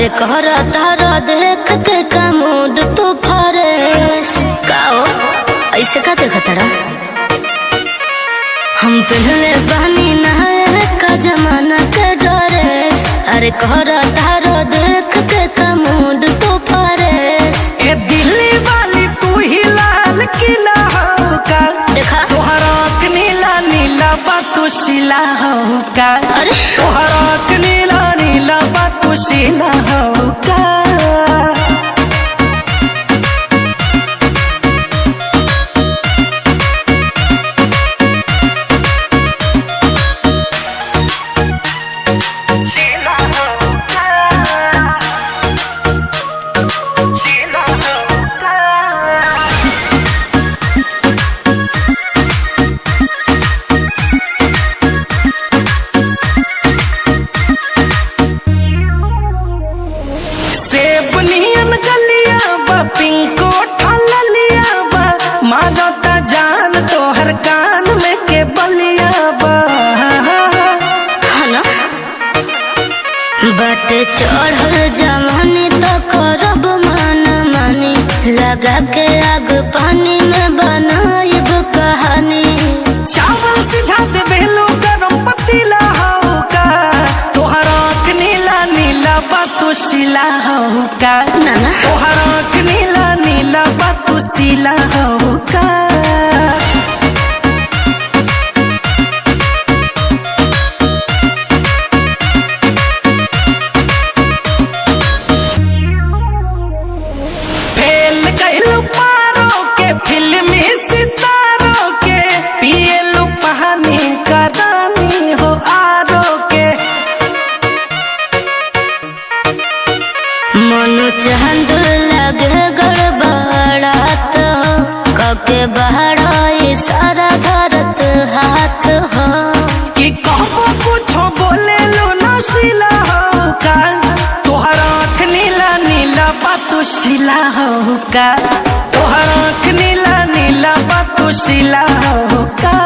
अरे कहरा तारा देख के का मूड तो फरेस काओ ऐसे का देखा तारा हम पहले बनी नहाए का जमाना के ड्रेस। अरे कहरा तारा देख के का मूड तो फरेस। ए दिल्ली वाली तू ही लाल किला हो का देखा तोहरा नीला नीला बातू शिला हो का। अरे तोहरा नीला नीला बातू शिला हो का। जान तोहर कान में के बलिया बट चढ़ल जवानी तो करब मन मानी लगा के आग पानी में बनाइब कहानी। चावल सिझात बेलो गरम पतीला हो का तोहरा नीला नीला बातू शिला हो का। नाना तोहरा नीला नीला बातू शिला हो का। फिल्मी सितारों के पियलू पानी का रानी हो आरो के। मनु चंद लगे गड़बड़ात कके बहरा सारा धरत हाथ हो कि कहबो कुछो बोले लो नशीला हो का तोहरा नीला नीला बातू शिला हो का। तोहरा नीला नीला बातू शिला हो का।